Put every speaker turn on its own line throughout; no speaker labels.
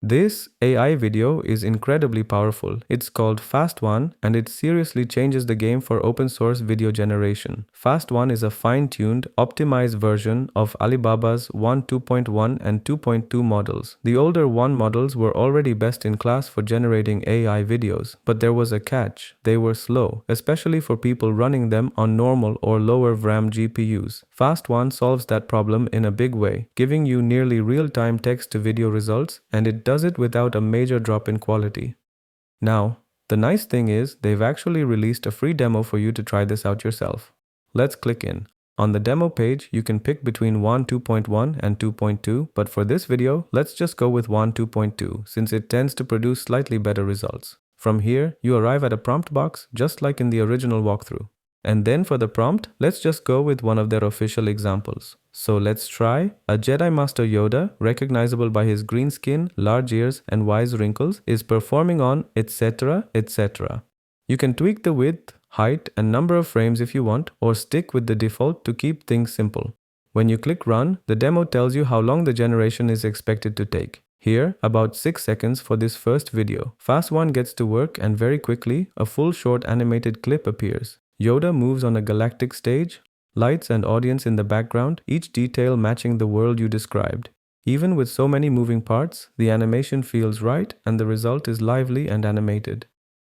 This AI video is incredibly powerful. It's called FastWan and it seriously changes the game for open source video generation. FastWan is a fine-tuned, optimized version of Alibaba's Wan 2.1 and 2.2 models. The older Wan models were already best in class for generating AI videos, but there was a catch. They were slow, especially for people running them on normal or lower RAM GPUs. FastWan solves that problem in a big way, giving you nearly real-time text-to-video results, and it does it without a major drop in quality. Now, the nice thing is they've actually released a free demo for you to try this out yourself. Let's click in. On the demo page, you can pick between Wan 2.1 and 2.2, but for this video, let's just go with Wan 2.2 since it tends to produce slightly better results. From here, you arrive at a prompt box just like in the original walkthrough. And then for the prompt, let's just go with one of their official examples. So let's try a Jedi Master Yoda, recognizable by his green skin, large ears, and wise wrinkles, is performing on etc. etc. You can tweak the width, height, and number of frames if you want, or stick with the default to keep things simple. When you click run, the demo tells you how long the generation is expected to take. Here, about 6 seconds for this first video. FastWan gets to work and very quickly, a full short animated clip appears. Yoda moves on a galactic stage, lights and audience in the background, each detail matching the world you described. Even with so many moving parts, the animation feels right and the result is lively and animated.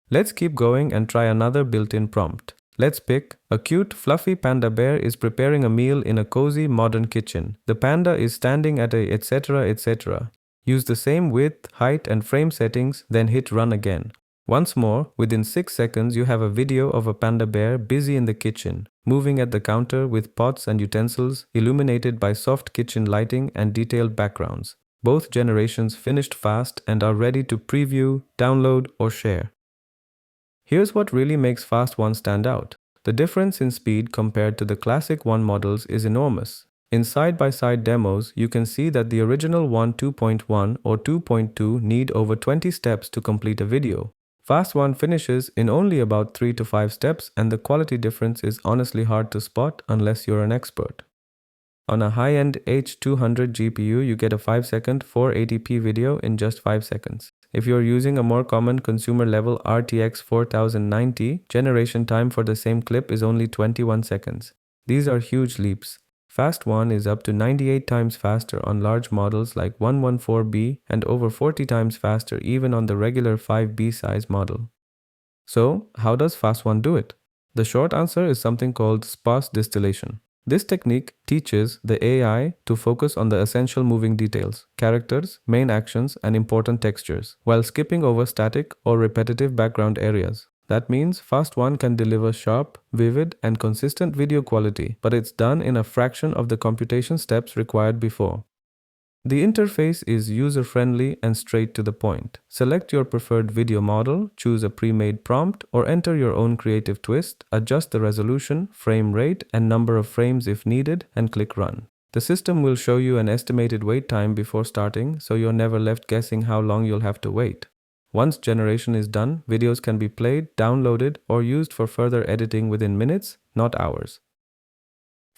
Let's keep going and try another built-in prompt. Let's pick a cute, fluffy panda bear is preparing a meal in a cozy, modern kitchen. The panda is standing at a etc. etc. Use the same width, height and frame settings, then hit run again. Once more, within 6 seconds you have a video of a panda bear busy in the kitchen, moving at the counter with pots and utensils, illuminated by soft kitchen lighting and detailed backgrounds. Both generations finished fast and are ready to preview, download or share. Here's what really makes FastWan stand out. The difference in speed compared to the classic Wan models is enormous. In side-by-side demos, you can see that the original Wan 2.1 or 2.2 need over 20 steps to complete a video. FastWan finishes in only about 3 to 5 steps, and the quality difference is honestly hard to spot unless you're an expert. On a high-end H200 GPU, you get a 5-second 480p video in just 5 seconds. If you're using a more common consumer-level RTX 4090, generation time for the same clip is only 21 seconds. These are huge leaps. FastWan is up to 98 times faster on large models like 114B and over 40 times faster even on the regular 5B size model. So, how does FastWan do it? The short answer is something called sparse distillation. This technique teaches the AI to focus on the essential moving details, characters, main actions, and important textures, while skipping over static or repetitive background areas. That means FastWan can deliver sharp, vivid, and consistent video quality, but it's done in a fraction of the computation steps required before. The interface is user-friendly and straight to the point. Select your preferred video model, choose a pre-made prompt, or enter your own creative twist, adjust the resolution, frame rate, and number of frames if needed, and click run. The system will show you an estimated wait time before starting, so you're never left guessing how long you'll have to wait. Once generation is done, videos can be played, downloaded, or used for further editing within minutes, not hours.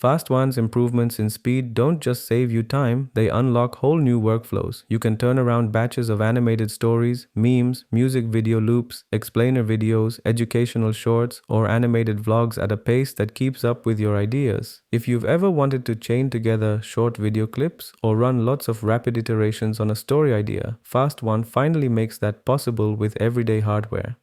FastWan's improvements in speed don't just save you time, they unlock whole new workflows. You can turn around batches of animated stories, memes, music video loops, explainer videos, educational shorts, or animated vlogs at a pace that keeps up with your ideas. If you've ever wanted to chain together short video clips or run lots of rapid iterations on a story idea, FastWan finally makes that possible with everyday hardware.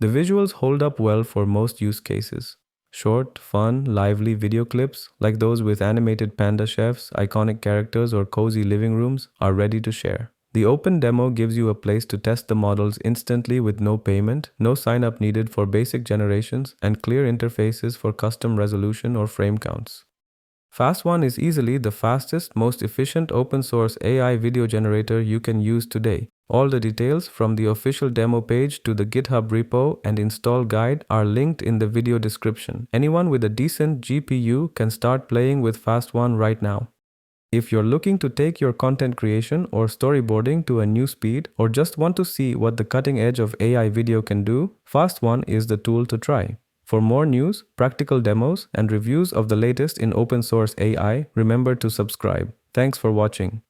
The visuals hold up well for most use cases. Short, fun, lively video clips, like those with animated panda chefs, iconic characters, or cozy living rooms, are ready to share. The open demo gives you a place to test the models instantly with no payment, no sign-up needed for basic generations, and clear interfaces for custom resolution or frame counts. FastWan is easily the fastest, most efficient open-source AI video generator you can use today. All the details from the official demo page to the GitHub repo and install guide are linked in the video description. Anyone with a decent GPU can start playing with FastWan right now. If you're looking to take your content creation or storyboarding to a new speed, or just want to see what the cutting edge of AI video can do, FastWan is the tool to try. For more news, practical demos, and reviews of the latest in open source AI, remember to subscribe. Thanks for watching.